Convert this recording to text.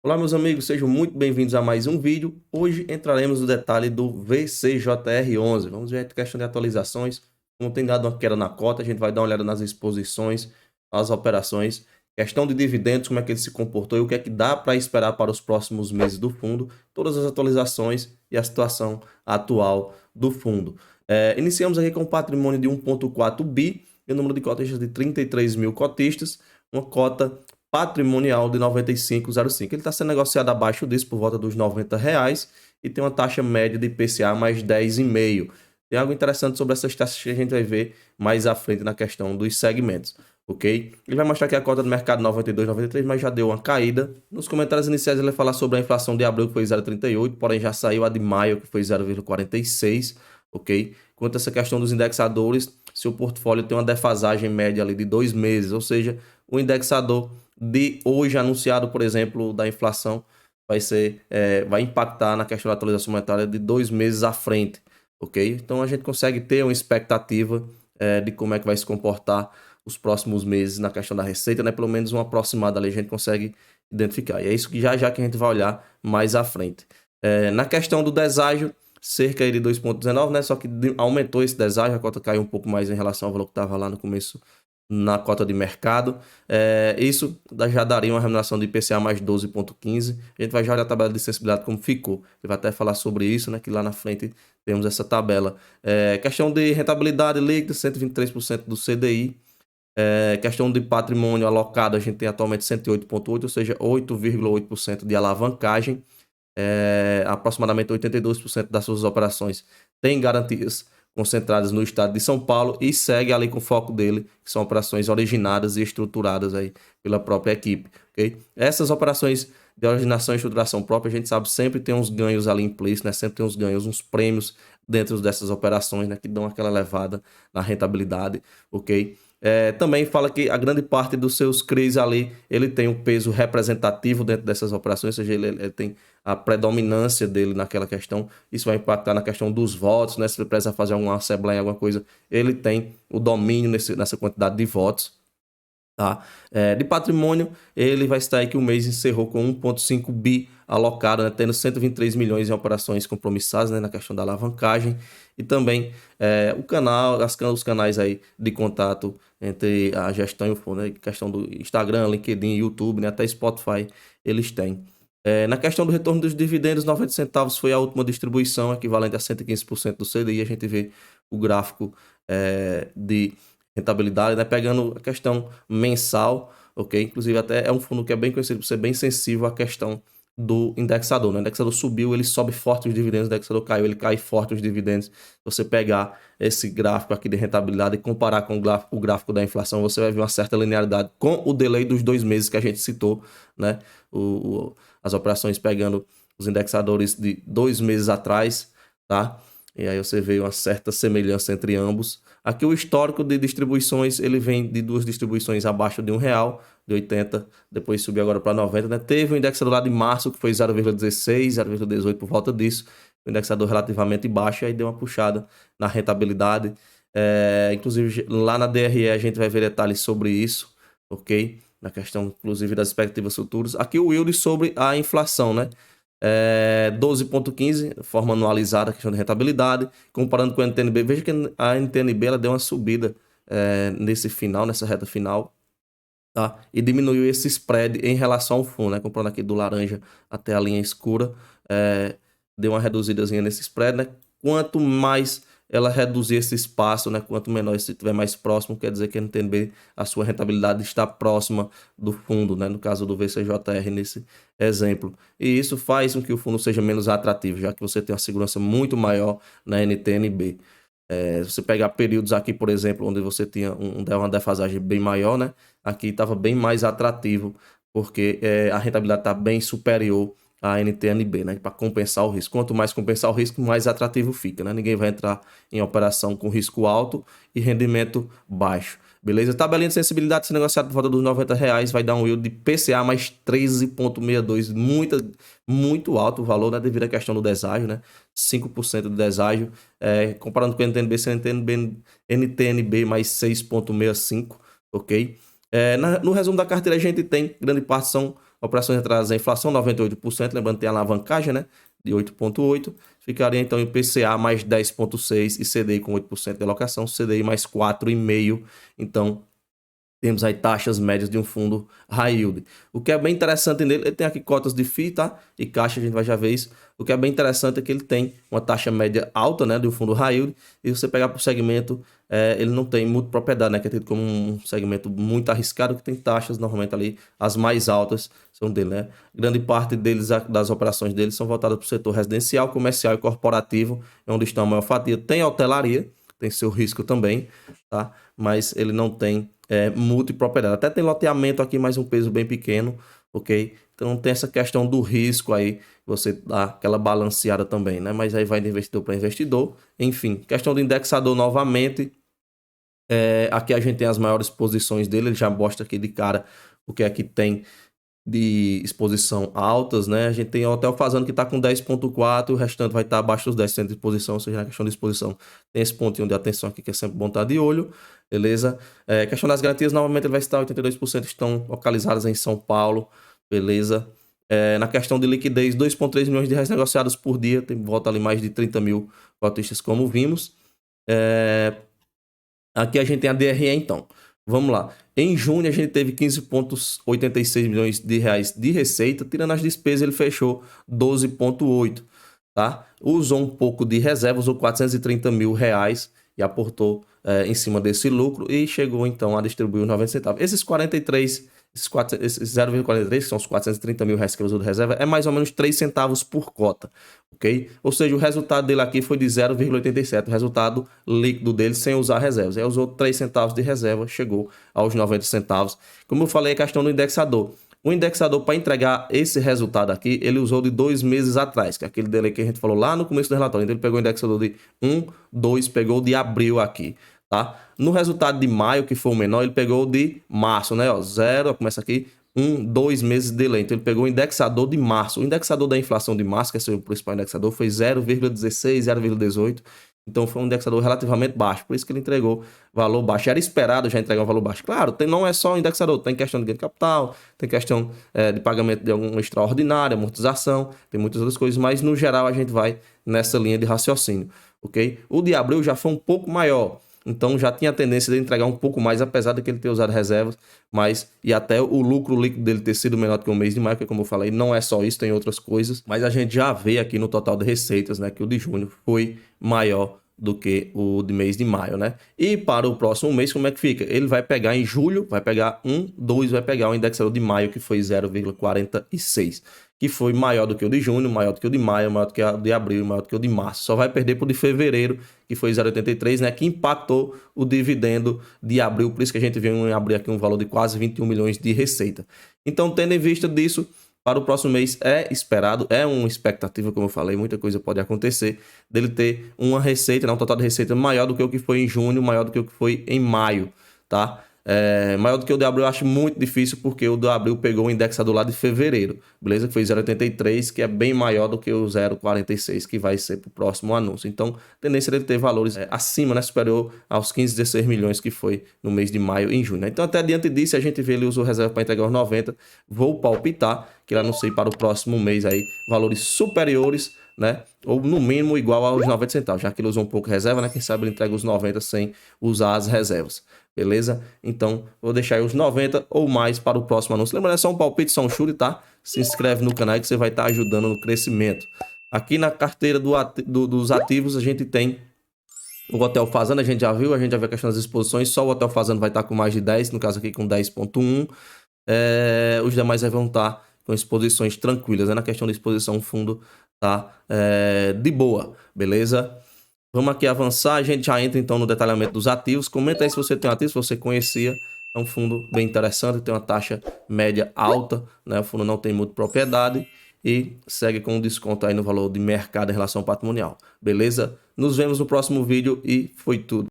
Olá, meus amigos, sejam muito bem-vindos a mais um vídeo. Hoje entraremos no detalhe do VCJR11. Vamos ver a questão de atualizações, como tem dado uma queda na cota, a gente vai dar uma olhada nas exposições, as operações, questão de dividendos, como é que ele se comportou e o que é que dá para esperar para os próximos meses do fundo, todas as atualizações e a situação atual do fundo. Iniciamos aqui com um patrimônio de 1,4 bi e o número de cotistas de 33 mil cotistas, uma cota patrimonial de 95,05. Ele está sendo negociado abaixo disso, por volta dos R$ 90, e tem uma taxa média de IPCA mais 10,5. Tem algo interessante sobre essas taxas que a gente vai ver mais à frente na questão dos segmentos, ok? Ele vai mostrar que a cota do mercado 92, 93, mas já deu uma caída. Nos comentários iniciais ele vai falar sobre a inflação de abril, que foi 0,38, porém já saiu a de maio, que foi 0,46, ok? Quanto a essa questão dos indexadores, seu portfólio tem uma defasagem média ali de 2 meses, ou seja, o indexador de hoje anunciado, por exemplo, da inflação, vai impactar na questão da atualização monetária de 2 meses à frente, ok? Então a gente consegue ter uma expectativa de como é que vai se comportar os próximos meses na questão da receita, né? Pelo menos uma aproximada ali a gente consegue identificar. E é isso que já que a gente vai olhar mais à frente. Na questão do deságio, cerca de 2,19, né? Só que aumentou esse deságio, a cota caiu um pouco mais em relação ao valor que estava lá no começo na cota de mercado. Isso já daria uma remuneração de IPCA mais 12,15. A gente vai já olhar a tabela de sensibilidade como ficou. Ele vai até falar sobre isso, né? Que lá na frente temos essa tabela. Questão de rentabilidade líquida, 123% do CDI. Questão de patrimônio alocado, a gente tem atualmente 108,8, ou seja, 8,8% de alavancagem. Aproximadamente 82% das suas operações tem garantias concentradas no estado de São Paulo e segue ali com o foco dele, que são operações originadas e estruturadas aí pela própria equipe, ok? Essas operações de originação e estruturação própria, a gente sabe, sempre tem uns ganhos ali implícitos, né? Sempre tem uns ganhos, uns prêmios dentro dessas operações, né? Que dão aquela elevada na rentabilidade, ok? Também fala que a grande parte dos seus CRIs ali, ele tem um peso representativo dentro dessas operações, ou seja, ele tem a predominância dele naquela questão. Isso vai impactar na questão dos votos, né? Se ele precisa fazer alguma assembleia, alguma coisa, ele tem o domínio nessa quantidade de votos. Tá? De patrimônio, ele vai estar aí que o mês encerrou com 1,5 bi alocado, né, tendo 123 milhões em operações compromissadas, né, na questão da alavancagem, e também o canal, os canais aí de contato entre a gestão e o fundo, né, questão do Instagram, LinkedIn, YouTube, né, até Spotify, eles têm. Na questão do retorno dos dividendos, 90 centavos foi a última distribuição, equivalente a 115% do CDI. A gente vê o gráfico de rentabilidade, né? Pegando a questão mensal, ok? Inclusive até é um fundo que é bem conhecido por ser bem sensível à questão do indexador, né? O indexador subiu, ele sobe forte os dividendos, o indexador caiu, ele cai forte os dividendos. Se você pegar esse gráfico aqui de rentabilidade e comparar com o gráfico da inflação, você vai ver uma certa linearidade com o delay dos 2 meses que a gente citou, né? As operações pegando os indexadores de 2 meses atrás, tá? E aí você vê uma certa semelhança entre ambos. Aqui o histórico de distribuições, ele vem de 2 distribuições abaixo de R$ 1, de 80, depois subiu agora para 90, né? Teve um indexador lá de março que foi 0,16, 0,18 por volta disso, um indexador relativamente baixo, e aí deu uma puxada na rentabilidade. Inclusive lá na DRE a gente vai ver detalhes sobre isso, ok? Na questão, inclusive, das expectativas futuras. Aqui o yield sobre a inflação, né? 12,15, forma anualizada, a questão de rentabilidade, comparando com a NTNB. Veja que a NTNB ela deu uma subida nessa reta final, tá? E diminuiu esse spread em relação ao fundo, né? Comprando aqui do laranja até a linha escura, deu uma reduzidazinha nesse spread, né? Quanto mais ela reduzir esse espaço, né? Quanto menor se estiver mais próximo, quer dizer que a NTNB, a sua rentabilidade está próxima do fundo, né? No caso do VCJR, nesse exemplo. E isso faz com que o fundo seja menos atrativo, já que você tem uma segurança muito maior na NTNB. Se você pegar períodos aqui, por exemplo, onde você tinha uma defasagem bem maior, né? Aqui estava bem mais atrativo, porque a rentabilidade está bem superior à NTNB, né? Para compensar o risco. Quanto mais compensar o risco, mais atrativo fica, né? Ninguém vai entrar em operação com risco alto e rendimento baixo. Beleza? Tabelinha de sensibilidade, se negociado por volta dos R$ 90, vai dar um yield de PCA mais 13,62. Muito alto o valor, né? Devido à questão do deságio, né? 5% de deságio. Comparando com o NTNB, NTNB mais 6,65, ok? No resumo da carteira, a gente tem grande parte são Operações atrás da inflação, 98%, lembrando que tem a alavancagem, né, de 8,8%. Ficaria então IPCA mais 10,6% e CDI com 8% de alocação, CDI mais 4,5%. Então, temos aí taxas médias de um fundo high yield. O que é bem interessante nele, ele tem aqui cotas de FII, tá? E caixa, a gente vai já ver isso. O que é bem interessante é que ele tem uma taxa média alta, né, de um fundo high yield. E você pegar para o segmento, ele não tem multipropriedade, né, que é tido como um segmento muito arriscado, que tem taxas, normalmente ali, as mais altas são dele, né? Grande parte deles, das operações deles são voltadas para o setor residencial, comercial e corporativo, onde está a maior fatia. Tem hotelaria, tem seu risco também, tá? Mas ele não tem multipropriedade. Até tem loteamento aqui, mas um peso bem pequeno, ok? Então tem essa questão do risco aí, você dá aquela balanceada também, né? Mas aí vai de investidor para investidor. Enfim, questão do indexador novamente. Aqui a gente tem as maiores posições dele, ele já mostra aqui de cara o que é que tem de exposição altas, né? A gente tem o Hotel Fazano que está com 10,4, o restante vai estar abaixo dos 10% de exposição, ou seja, na questão de exposição tem esse pontinho de atenção aqui que é sempre bom estar de olho, beleza? Questão das garantias, novamente ele vai estar 82% estão localizadas em São Paulo, beleza? Na questão de liquidez, 2,3 milhões de reais negociados por dia, tem volta ali mais de 30 mil cotistas como vimos. Aqui a gente tem a DRE então. Vamos lá. Em junho a gente teve 15,86 milhões de reais de receita, tirando as despesas ele fechou 12,8, tá? Usou um pouco de reserva, usou 430 mil reais e aportou em cima desse lucro e chegou então a distribuir os 90 centavos. Esses 0,43, que são os 430 mil reais que ele usou de reserva, é mais ou menos 3 centavos por cota, ok? Ou seja, o resultado dele aqui foi de 0,87, o resultado líquido dele sem usar reservas. Aí usou 3 centavos de reserva, chegou aos 90 centavos. Como eu falei, a questão do indexador. O indexador, para entregar esse resultado aqui, ele usou de 2 meses atrás, que é aquele dele que a gente falou lá no começo do relatório. Então, ele pegou o indexador de 1, 2, pegou de abril aqui, tá? No resultado de maio, que foi o menor, ele pegou de março, né? Ó, 0, começa aqui, 2 meses de delay. Então, ele pegou o indexador de março. O indexador da inflação de março, que é o principal indexador, foi 0,16, 0,18. Então, foi um indexador relativamente baixo. Por isso que ele entregou valor baixo. Era esperado já entregar um valor baixo. Claro, não é só o indexador. Tem questão de ganho de capital, tem questão de pagamento de algum extraordinário, amortização, tem muitas outras coisas. Mas, no geral, a gente vai nessa linha de raciocínio, ok? O de abril já foi um pouco maior. Então já tinha a tendência de entregar um pouco mais, apesar de que ele ter usado reservas, e até o lucro líquido dele ter sido menor do que o mês de maio, que como eu falei, não é só isso, tem outras coisas, mas a gente já vê aqui no total de receitas, né, que o de junho foi maior do que o de mês de maio, né? E para o próximo mês, como é que fica? Ele vai pegar em julho, vai pegar 2, vai pegar o indexador de maio, que foi 0,46, que foi maior do que o de junho, maior do que o de maio, maior do que o de abril, maior do que o de março. Só vai perder para o de fevereiro, que foi 0,83, né? Que impactou o dividendo de abril, por isso que a gente viu em abril aqui um valor de quase 21 milhões de receita. Então, tendo em vista disso, para o próximo mês é esperado, é uma expectativa, como eu falei, muita coisa pode acontecer, dele ter uma receita, um total de receita maior do que o que foi em junho, maior do que o que foi em maio, tá? Maior do que o de abril eu acho muito difícil, porque o de abril pegou o indexador lá de fevereiro, beleza? Que foi 0,83, que é bem maior do que o 0,46, que vai ser para o próximo anúncio. Então, a tendência dele ter valores acima, né? Superior aos 15, 16 milhões que foi no mês de maio e em junho, né? Então, até diante disso, a gente vê ele usou reserva para entregar os 90, vou palpitar, que lá não sei para o próximo mês aí, valores superiores, né? Ou no mínimo igual aos 90 centavos, já que ele usou um pouco de reserva, né? Quem sabe ele entrega os 90 sem usar as reservas, beleza? Então, vou deixar aí os 90 ou mais para o próximo anúncio. Lembrando, é só um palpite, só um chute, tá? Se inscreve no canal que você vai estar ajudando no crescimento. Aqui na carteira dos ativos, a gente tem o Hotel Fazano, a gente já viu a questão das exposições, só o Hotel Fazano vai estar com mais de 10, no caso aqui com 10,1. Os demais vão estar com exposições tranquilas, né? Na questão de exposição, o fundo tá de boa, beleza? Vamos aqui avançar, a gente já entra então no detalhamento dos ativos. Comenta aí se você tem um ativo, se você conhecia. É um fundo bem interessante, tem uma taxa média alta, né? O fundo não tem muita propriedade e segue com um desconto aí no valor de mercado em relação ao patrimonial, beleza? Nos vemos no próximo vídeo e foi tudo.